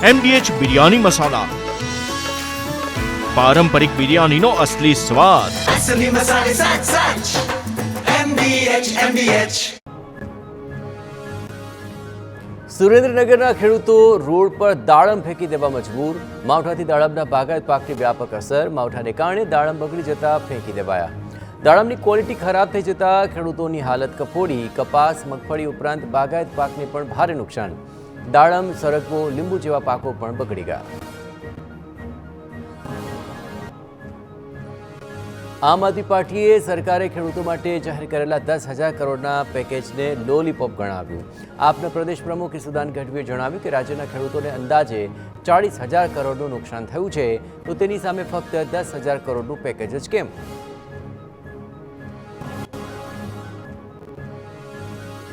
MDH biryani મસાલા, પારંપરિક બિરયાનીનો અસલી સ્વાદ. असली मसाले सच सच MDH સુરેન્દ્રનગરના ખેડૂતો રોડ પર દાડમ ફેંકી દેવા મજબૂર. માવઠાથી દાડમના બાગાયત પાકની વ્યાપક અસર. માવઠાને કારણે દાડમ બગડી જતા ફેંકી દેવાયા. દાડમની ક્વોલિટી ખરાબ થઈ જતા ખેડૂતોની હાલત કફોડી. કપાસ, મગફળી ઉપરાંત બાગાયત પાકને પણ ભારે નુકસાન. દાડમ, સરગવો, લીંબુ જેવા પાકો પણ બગડી ગયા. આમ આદમી પાર્ટીએ સરકારે ખેડૂતો માટે જાહેર કરેલા 10,000 કરોડના પેકેજને લોલીપોપ ગણાવ્યું. આપના પ્રદેશ પ્રમુખ ઈસુદાન ગઢવીએ જણાવ્યું કે રાજ્યના ખેડૂતોને અંદાજે 40,000 કરોડનું નુકસાન થયું છે, તો તેની સામે ફક્ત 10,000 કરોડનું પેકેજ જ કેમ?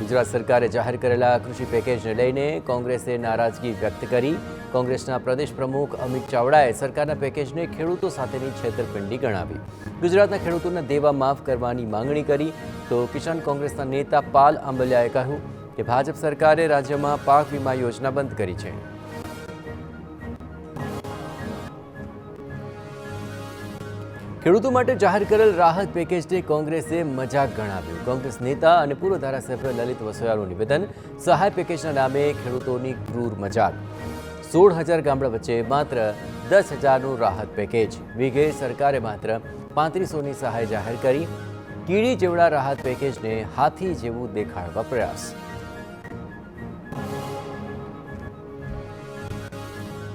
ગુજરાત સરકારે જાહેર કરેલા કૃષિ પેકેજને લઈને કોંગ્રેસે નારાજગી વ્યક્ત કરી. કોંગ્રેસના પ્રદેશ પ્રમુખ અમિત ચાવડાએ સરકારના પેકેજને ખેડૂતો સાથેની છેતરપિંડી ગણાવી. ગુજરાતના ખેડૂતોના દેવા માફ કરવાની માંગણી કરી. તો કિસાન કોંગ્રેસના નેતા પાલ આંબલિયાએ કહ્યું કે ભાજપ સરકારે રાજ્યમાં પાક વીમા યોજના બંધ કરી છે. ખેડૂતો માટે જાહેર કરેલ રાહત પેકેજને કોંગ્રેસે મજાક ગણાવ્યું. કોંગ્રેસ નેતા અને પૂર્વ ધારાસભ્ય લલિત વસોયાનું નિવેદન, સહાય પેકેજના નામે ખેડૂતોની ક્રૂર મજાક. 16,000 ગામડા વચ્ચે માત્ર 10,000નું રાહત પેકેજ. વીઘે સરકારે માત્ર 3500ની સહાય જાહેર કરી. કીડી જેવડા રાહત પેકેજને હાથી જેવું દેખાડવા પ્રયાસ.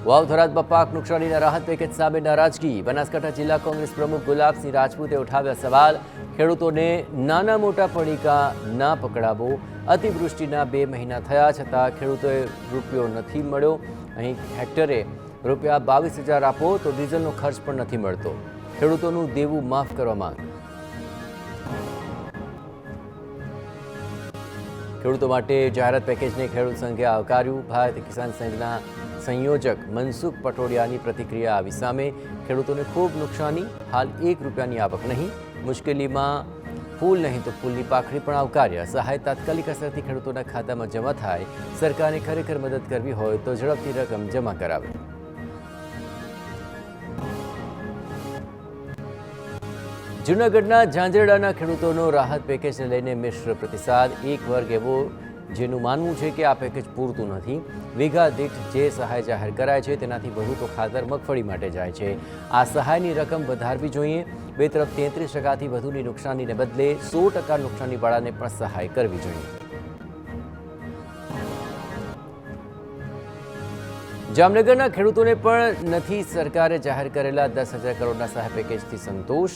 વાવ-થરાદમાં પાક નુકસાનીના રાહત પેકેજ સામે નારાજગી. બનાસકાંઠા જિલ્લા કોંગ્રેસ પ્રમુખ ગુલાબસિંહ રાજપૂતે ઉઠાવ્યા સવાલ. ખેડૂતોને નાના મોટા પડીકા ના પકડાવો. અતિવૃષ્ટિના 2 મહિના થયા છતાં ખેડૂતોએ રૂપિયો નથી મળ્યો. અહીં હેક્ટરે રૂપિયા 22,000 આપો તો ડીઝલનો ખર્ચ પણ નથી મળતો. ખેડૂતોનું દેવું માફ કરવા માંગ. ખેડૂતો માટે જાહેરાત પેકેજને ખેડૂત સંઘે આવકાર્યું. ભારતીય કિસાન સંઘના સંયોજક મનસુખ પટોડિયાની પ્રતિક્રિયા આવી સામે. ખેડૂતોને ખૂબ નુકસાની. હાલ 1 રૂપિયાની આવક નહીં. મુશ્કેલીમાં ફૂલ નહીં તો ફૂલની પાખડી પણ આવકાર્યા. સહાય તાત્કાલિક અસરથી ખેડૂતોના ખાતામાં જમા થાય. સરકારને ખરેખર મદદ કરવી હોય તો ઝડપથી રકમ જમા કરાવે. જૂનાગઢના ઝાંઝરડાના ખેડૂતોનો રાહત પેકેજને લઈને મિશ્ર પ્રતિસાદ. એક વર્ગ એવો જેનું માનવું છે કે આ પેકેજ પૂરતું નથી. વીઘા દીઠ જે સહાય જાહેર કરાય છે તેનાથી વધુ તો ખાતર, મગફળી માટે જાય છે. આ સહાયની રકમ વધારવી જોઈએ. બે તરફ 33%થી વધુની નુકસાનીને બદલે 100% નુકસાનીવાળાને પણ સહાય કરવી જોઈએ. જામનગરના ખેડૂતોને પણ નથી સરકારે જાહેર કરેલા 10,000 કરોડના સહાય પેકેજથી સંતોષ.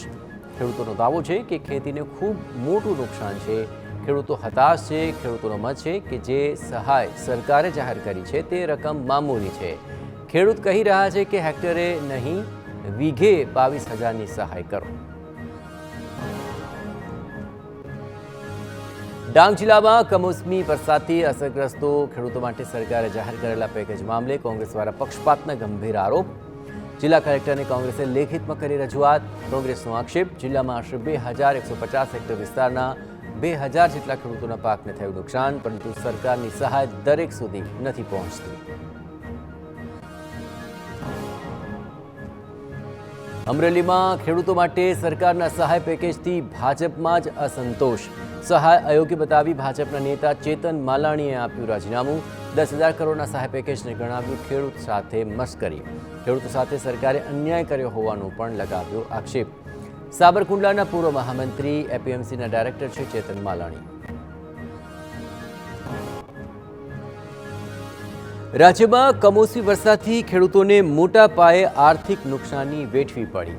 ખેડૂતોનો દાવો છે કે ખેતીને ખૂબ મોટું નુકસાન છે. ખેડૂતો હતાશ છે. ખેડૂતોનો મત છે કે જે સહાય સરકારે જાહેર કરી છે તે રકમ મામૂલી છે. ખેડૂત કહી રહ્યા છે કે હેક્ટરે નહીં, વીઘે 22,000ની સહાય કરો. ડાંગ જિલ્લામાં કમોસમી વરસાદથી અસરગ્રસ્તો ખેડૂતો માટે સરકારે જાહેર કરેલા પેકેજ મામલે કોંગ્રેસ દ્વારા પક્ષપાતના ગંભીર આરોપ. જિલ્લા કલેક્ટરને કોંગ્રેસે લેખિતમાં કરી રજૂઆત. કોંગ્રેસનો આક્ષેપ, જિલ્લામાં આશરે 2,150 હેક્ટર વિસ્તારના 2,000 જેટલા ખેડૂતોના પાકને થયું નુકસાન, પરંતુ સરકારની સહાય દરેક સુધી નથી પહોંચતી. અમરેલીમાં ખેડૂતો માટે સરકારના સહાય પેકેજથી ભાજપમાં જ અસંતોષ. સહાય અયોગ્ય બતાવી ભાજપના નેતા ચેતન માલાણીએ આપ્યું રાજીનામું. 10,000 કરોડના સહાય પેકેજને ગણાવ્યું ખેડૂત સાથે મશ્કરી. ખેડૂતો સાથે સરકારે અન્યાય કર્યો હોવાનો પણ લગાવ્યો આક્ષેપ. સાબરકુંડલાના પૂર્વ મહામંત્રી એપીએમસીના ડાયરેક્ટર છે ચેતન માલાણી. રાજ્યમાં કમોસમી વરસાદથી ખેડૂતોને મોટા પાયે આર્થિક નુકસાની વેઠવી પડી.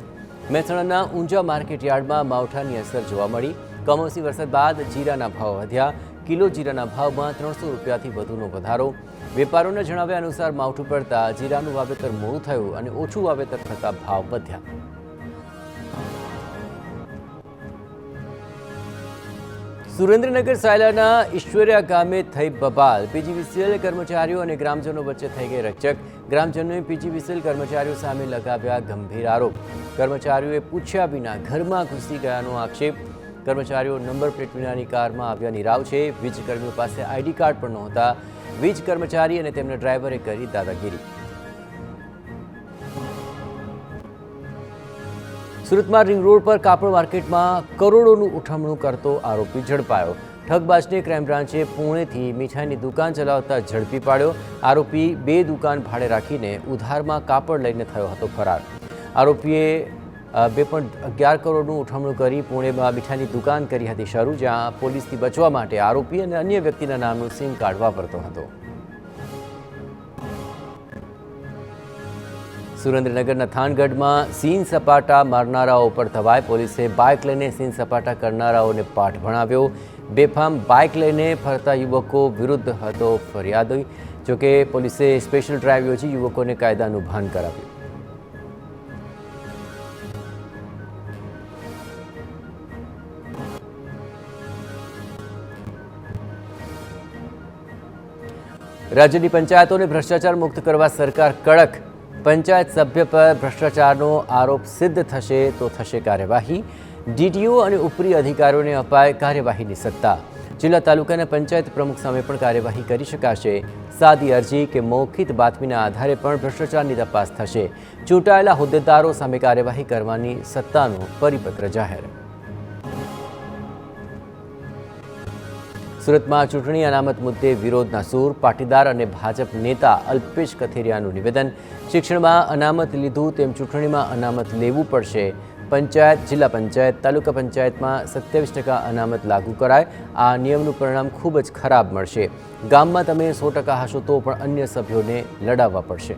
મહેસાણાના ઊંઝા માર્કેટ યાર્ડમાં માવઠાની અસર જોવા મળી. કમોસમી વરસાદ બાદ જીરાના ભાવ વધ્યા. કિલો જીરાના ભાવમાં 300 રૂપિયાથી વધુનો વધારો. વેપારીઓના જણાવ્યા અનુસાર માવઠું પડતા જીરાનું વાવેતર મોડું થયું અને ઓછું વાવેતર થતા ભાવ વધ્યા. સુરેન્દ્રનગર સાયલાના ઈશ્વરિયા ગામે થઈ બબાલ. પીજીવીસીએલ કર્મચારીઓ અને ગ્રામજનો વચ્ચે થઈ ગઈ રકઝક. ગ્રામજનોએ પીજીવીસીએલ કર્મચારીઓ સામે લગાવ્યા ગંભીર આરોપ. કર્મચારીઓએ પૂછ્યા વિના ઘરમાં ઘૂસી ગયાનો આક્ષેપ. કર્મચારીઓ નંબર પ્લેટ વિનાની કારમાં આવ્યાની રાવ છે. વીજ કર્મીઓ પાસે આઈડી કાર્ડ પણ નહોતા. વીજ કર્મચારી અને તેમના ડ્રાઈવરે કરી દાદાગીરી. સુરતમાં રિંગ રોડ પર કાપડ માર્કેટમાં કરોડોનું ઉઠમણું કરતો આરોપી ઝડપાયો. ઠગબાજને ક્રાઇમ બ્રાન્ચે પુણેથી મીઠાઈની દુકાન ચલાવતા ઝડપી પાડ્યો. આરોપી 2 દુકાન ભાડે રાખીને ઉધારમાં કાપડ લઈને થયો હતો ફરાર. આરોપીએ 2.11 કરોડનું ઉઠમણું કરી પુણેમાં મીઠાઈની દુકાન કરી હતી શરૂ, જ્યાં પોલીસથી બચવા માટે આરોપી અને અન્ય વ્યક્તિના નામનું સિમ કાર્ડ વાપરતો હતો. સુરેન્દ્રનગરના થાનગઢમાં સીન સપાટા મારનારાઓ પર તવાય. પોલીસે બાઇક લઈને સીન સપાટા કરનારાઓને પાઠ ભણાવ્યો. બેફામ બાઇક લઈને ફરતા યુવકો વિરુદ્ધ હતો ફરિયાદ. જોકે પોલીસે સ્પેશિયલ ડ્રાઈવ યોજી યુવકોને કાયદાનું ભાન કરાવ્યું. રાજ્યની પંચાયતોને ભ્રષ્ટાચાર મુક્ત કરવા સરકાર કડક. પંચાયત સભ્ય પર ભ્રષ્ટાચારનો આરોપ સિદ્ધ થશે તો થશે કાર્યવાહી. ડીટીઓ અને ઉપરી અધિકારીઓને અપાય કાર્યવાહીની સત્તા. જિલ્લા તાલુકાના પંચાયત પ્રમુખ સામે પણ કાર્યવાહી કરી શકાશે. સાદી અરજી કે મૌખિત બાતમીના આધારે પણ ભ્રષ્ટાચારની તપાસ થશે. ચૂંટાયેલા હોદ્દેદારો સામે કાર્યવાહી કરવાની સત્તાનો પરિપત્ર જાહેર. સુરતમાં ચૂંટણી અનામત મુદ્દે વિરોધના સૂર. પાટીદાર અને ભાજપ નેતા અલ્પેશ કથિરિયાનું નિવેદન. શિક્ષણમાં અનામત લીધું તેમ ચૂંટણીમાં અનામત લેવું પડશે. પંચાયત, જિલ્લા પંચાયત, તાલુકા પંચાયતમાં 27% અનામત લાગુ કરાય. આ નિયમનું પરિણામ ખૂબ જ ખરાબ મળશે. ગામમાં તમે 100% હશો તો પણ અન્ય સભ્યોને લડાવવા પડશે.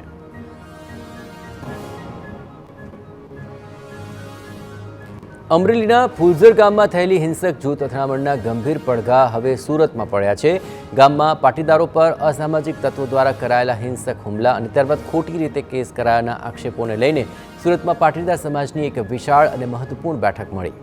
અમરેલીના ફુલઝર ગામમાં થયેલી હિંસક જૂથ અથડામણના ગંભીર પડઘા હવે સુરતમાં પડ્યા છે. ગામમાં પાટીદારો પર અસામાજિક તત્વો દ્વારા કરાયેલા હિંસક હુમલા અને ત્યારબાદ ખોટી રીતે કેસ કરાયાના આક્ષેપોને લઈને સુરતમાં પાટીદાર સમાજની એક વિશાળ અને મહત્વપૂર્ણ બેઠક મળી.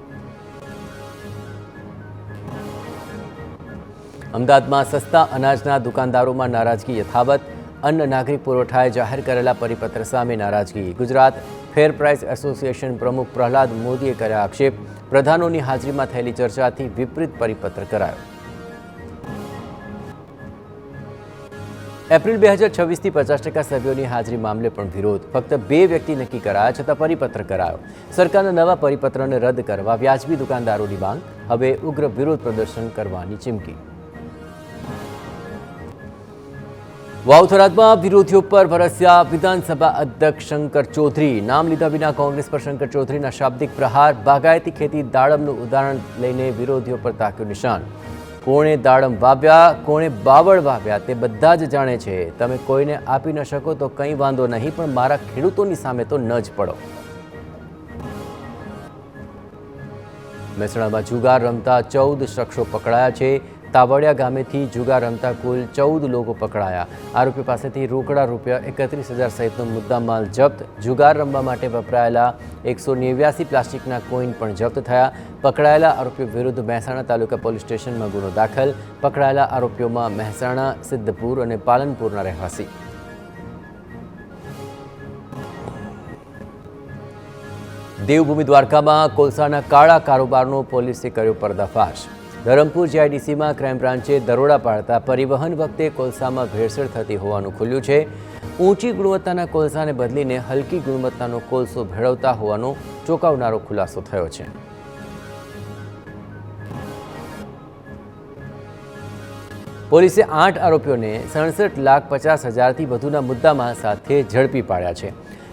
અમદાવાદમાં સસ્તા અનાજના દુકાનદારોમાં નારાજગી યથાવત. અન્ન નાગરિક પુરવઠાએ જાહેર કરેલા પરિપત્ર સામે નારાજગી. ગુજરાત ફેર પ્રાઇસ એસોસિએશન પ્રમુખ પ્રહલાદ મોદીએ કર્યા આક્ષેપ. પ્રધાનોની હાજરીમાં થયેલી ચર્ચાથી વિપરીત પરિપત્ર કરાયો. એપ્રિલ 2026થી 50% સભ્યોની હાજરી મામલે પણ વિરોધ. ફક્ત 2 વ્યક્તિ નક્કી કરાયા છતાં પરિપત્ર કરાયો. સરકારના નવા પરિપત્રને રદ કરવા વ્યાજબી દુકાનદારોની માંગ. હવે ઉગ્ર વિરોધ પ્રદર્શન કરવાની ચીમકી. વાવ-થરાદમાં વિરોધીઓ પર વરસ્યા વિધાનસભા અધ્યક્ષ શંકર ચૌધરી. નામ લીધા વિના કોંગ્રેસ પર શંકર ચૌધરીના શાબ્દિક પ્રહાર. બાગાયતી ખેતી દાડમનું ઉદાહરણ લઈને વિરોધીઓ પર તાક્યું નિશાન. કોણે દાડમ વાવ્યા, કોણે બાવળ વાવ્યા તે બધા જ જાણે છે. તમે કોઈને આપી ન શકો તો કંઈ વાંધો નહીં, પણ મારા ખેડૂતોની સામે તો ન જ પડો. મહેસાણામાં જુગાર રમતા 14 શખ્સો પકડાયા છે. તાવડિયા ગામેથી જુગાર રમતા કુલ 14 લોકો પકડાયા. આરોપી પાસેથી રોકડા રૂપિયા 31,000 સહિતનો મુદ્દામાલ જપ્ત. જુગાર રમવા માટે વપરાયેલા 189 પ્લાસ્ટિકના કોઈન પણ જપ્ત થયા. પકડાયેલા આરોપીઓ વિરુદ્ધ મહેસાણા તાલુકા પોલીસ સ્ટેશનમાં ગુનો દાખલ. પકડાયેલા આરોપીઓમાં મહેસાણા, સિદ્ધપુર અને પાલનપુરના રહેવાસી. દેવભૂમિ દ્વારકામાં કોલસાના કાળા કારોબારનો પોલીસે કર્યો પર્દાફાશ. ધરમપુર જીઆઈડીસીમાં ક્રાઇમ બ્રાન્ચે દરોડા પાડતા પરિવહન વખતે કોલસામાં ભેળસેળ થતી હોવાનું ખુલ્યું છે. ઊંચી ગુણવત્તાના કોલસાને બદલીને હલકી ગુણવત્તાનો કોલસો ભેળવતા હોવાનો ચોંકાવનારો ખુલાસો થયો છે. પોલીસે 8 આરોપીઓને 67,50,000થી વધુના મુદ્દામાલ સાથે ઝડપી પાડ્યા છે.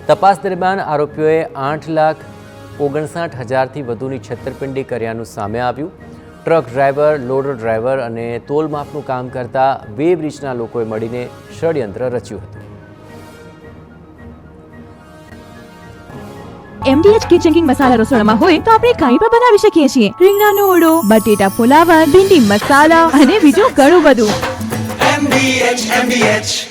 તપાસ દરમિયાન આરોપીઓએ 8,59,000થી વધુની છેતરપિંડી કર્યાનું સામે આવ્યું. ટ્રક ડ્રાઈવર, લોડર ડ્રાઈવર અને તોલમાપનું કામ કરતા 2 બ્રિજના લોકોએ મળીને ષડયંત્ર રચ્યું હતું. MDH કિચન કિંગ મસાલા રસોડામાં હોય તો આપણે કાંઈ પણ બનાવી શકીએ છીએ. રીંગણાનો ઓળો, બટેટા ફુલાવર, ભીંડી મસાલા અને બીજું ઘણું બધું. MDH